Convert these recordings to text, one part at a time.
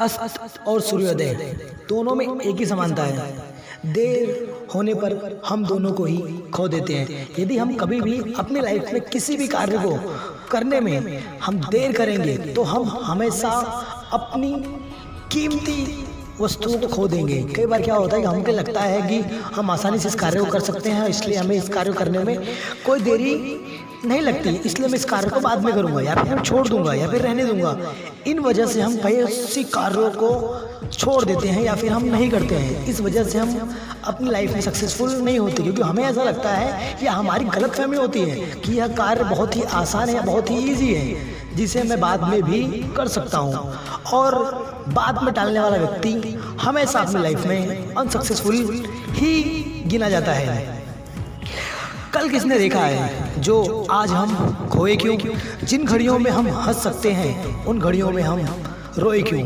अस्त और सूर्योदय दोनों में एक ही समानता है। देर होने पर हम दोनों को ही खो देते हैं। यदि हम कभी भी अपनी लाइफ में किसी भी कार्य को करने में हम देर करेंगे तो हम हमेशा अपनी कीमती वस्तुओं को खो देंगे। कई बार क्या होता है कि हमको लगता है कि हम आसानी से इस कार्य को कर सकते हैं, इसलिए हमें इस कार्य को करने में कोई देरी नहीं लगती, इसलिए मैं इस कार्य को बाद में करूंगा या फिर हम छोड़ दूंगा या फिर रहने दूंगा। इन वजह से हम कई ऐसी कार्यों को छोड़ देते हैं या फिर हम नहीं करते हैं। इस वजह से हम अपनी लाइफ में सक्सेसफुल नहीं होते, क्योंकि हमें ऐसा लगता है या हमारी गलतफहमी होती है कि यह कार्य बहुत ही आसान है, बहुत ही ईजी है, जिसे मैं बाद में भी कर सकता हूँ। और बाद में टालने वाला व्यक्ति हमेशा अपनी लाइफ में अनसक्सेसफुल ही गिना जाता है। कल किसने देखा है जो आज हम खोए क्यों? जिन घड़ियों में हम हंस सकते हैं उन घड़ियों में हम रोए क्यों?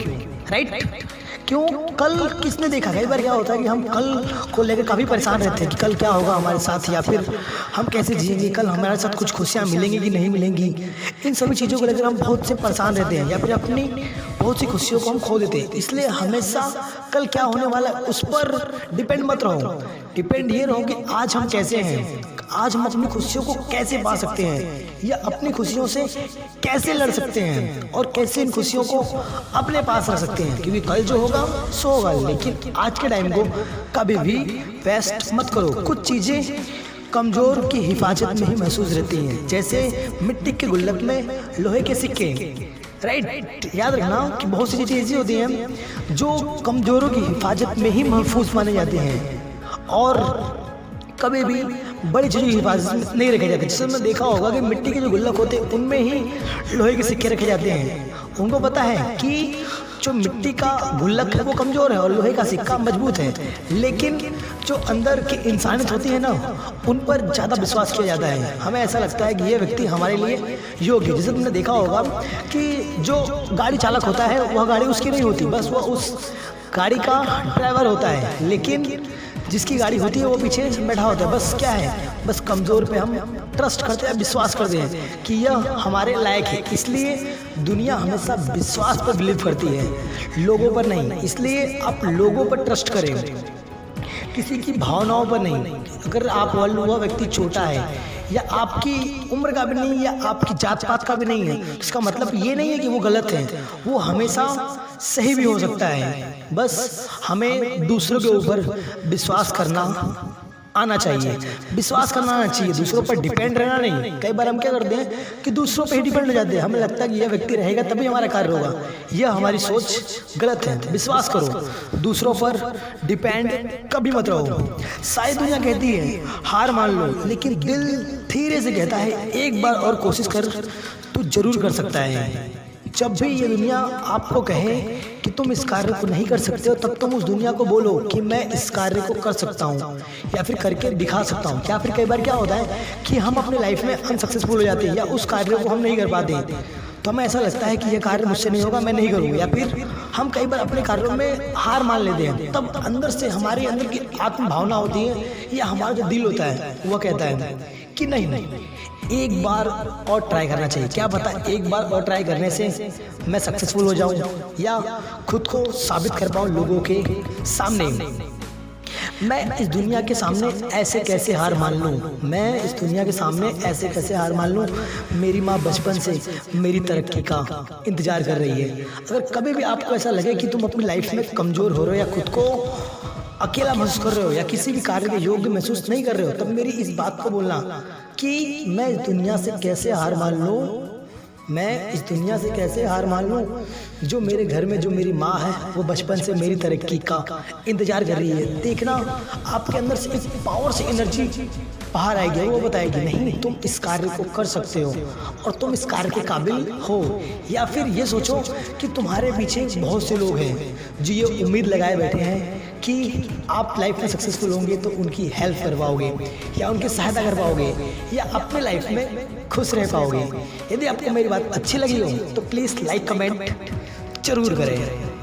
राइट? क्यों? कल किसने देखा? कई बार क्या होता है कि हम कल को लेकर काफ़ी परेशान रहते हैं कि कल क्या होगा हमारे साथ, या फिर हम कैसे जिएंगे, कल हमारे साथ कुछ खुशियाँ मिलेंगी कि नहीं मिलेंगी। इन सभी चीज़ों को लेकर हम बहुत से परेशान रहते हैं या फिर अपनी बहुत सी खुशियों को हम खो देते हैं। इसलिए हमेशा कल क्या होने वाला है उस पर डिपेंड मत रहो। डिपेंड ये रहो कि आज हम कैसे हैं, आज हम अपनी खुशियों को कैसे पा सकते हैं या अपनी खुशियों से कैसे लड़ सकते हैं और कैसे इन खुशियों को अपने पास रख सकते हैं। क्योंकि कल जो होगा सो होगा, लेकिन आज के टाइम को कभी भी वेस्ट मत करो। कुछ चीज़ें कमज़ोर की हिफाजत में ही महसूस रहती हैं, जैसे मिट्टी के गुल्लक में लोहे के सिक्के। राइट? याद रखना कि बहुत सी चीज़ें ऐसी होती हैं जो कमज़ोरों की हिफाजत में ही महफूज माने जाते हैं और कभी भी बड़ी चीज़ों की हिफाजत नहीं रखे जाते। जिससे हमने देखा होगा कि मिट्टी के जो गुल्लक होते हैं उनमें ही लोहे के सिक्के रखे जाते हैं। उनको पता है कि जो मिट्टी का गुल्लक है वो कमज़ोर है और लोहे का सिक्का मजबूत है, लेकिन जो अंदर की इंसानियत होती है ना, उन पर ज़्यादा विश्वास किया जाता है। हमें ऐसा लगता है कि ये व्यक्ति हमारे लिए योग्य है। जैसे तुमने देखा होगा कि जो गाड़ी चालक होता है वह गाड़ी उसकी नहीं होती, बस वह उस गाड़ी का ड्राइवर होता है, लेकिन जिसकी गाड़ी होती है वो पीछे बैठा होता है। बस क्या है, बस कमज़ोर पे हम ट्रस्ट करते हैं, विश्वास करते हैं कि यह हमारे लायक है। इसलिए दुनिया हमेशा विश्वास पर बिलीव करती है, लोगों पर नहीं। इसलिए आप लोगों पर ट्रस्ट करें, किसी की भावनाओं पर नहीं। अगर आप वह व्यक्ति छोटा है या आपकी उम्र का भी नहीं या आपकी जात पात का भी नहीं है, इसका मतलब ये नहीं है कि वो गलत है, वो हमेशा सही भी हो सकता है। बस हमें दूसरों के ऊपर विश्वास करना आना चाहिए, विश्वास करना आना चाहिए, दूसरों पर डिपेंड रहना नहीं। कई बार हम क्या करते हैं कि दूसरों पे ही डिपेंड हो जाते हैं। हमें लगता है कि यह व्यक्ति रहेगा तभी हमारा कार्य होगा। यह हमारी सोच गलत है। विश्वास करो, दूसरों पर डिपेंड कभी मत रहो। शायद दुनिया कहती है हार मान लो, लेकिन दिल धीरे से कहता है एक बार और कोशिश कर, तू जरूर कर सकता है। जब भी ये दुनिया आपको कहे कि तुम इस कार्य को नहीं कर सकते हो, तब तुम उस दुनिया को बोलो कि मैं इस कार्य को कर सकता हूँ या फिर करके दिखा सकता हूँ। या फिर कई बार क्या होता है कि हम अपने लाइफ में अनसक्सेसफुल हो जाते हैं या उस कार्य को हम नहीं कर पाते, तो हमें ऐसा लगता है कि यह कार्य मुझसे नहीं होगा, मैं नहीं करूँगा, या फिर हम कई बार अपने कार्यों में हार मान लेते हैं। तब अंदर से हमारे अंदर की आत्म भावना होती है या हमारा जो दिल होता है वह कहता है कि नहीं, एक बार और ट्राई करना चाहिए। क्या पता एक बार और ट्राई करने से मैं सक्सेसफुल हो जाऊं या खुद को साबित कर पाऊं लोगों के सामने। मैं इस दुनिया के सामने ऐसे कैसे हार मान लूं, मैं इस दुनिया के सामने ऐसे कैसे हार मान लूं। मेरी माँ बचपन से मेरी तरक्की का इंतजार कर रही है। अगर कभी भी आपको ऐसा लगे कि तुम अपनी लाइफ में कमज़ोर हो रहे हो या खुद को अकेला महसूस कर रहे हो या किसी भी कार्य के योग्य महसूस नहीं कर रहे हो, तब मेरी इस बात को बोलना कि मैं इस दुनिया से कैसे हार मान लूँ, मैं इस दुनिया से कैसे हार मान लूँ। जो मेरे घर में जो मेरी माँ है वो बचपन से मेरी तरक्की का इंतजार कर रही है। देखना आपके अंदर से एक पावर से एनर्जी बाहर आएगी, वो बताएगी नहीं तुम इस कार्य को कर सकते हो और तुम इस कार्य के काबिल हो। या फिर ये सोचो कि तुम्हारे पीछे बहुत से लोग हैं जो ये उम्मीद लगाए बैठे हैं कि आप लाइफ में सक्सेसफुल होंगे तो उनकी हेल्प कर पाओगे या उनकी सहायता कर पाओगे या अपने लाइफ में खुश रह पाओगे। यदि आपको मेरी बात अच्छी लगी हो तो प्लीज़ लाइक कमेंट जरूर करें।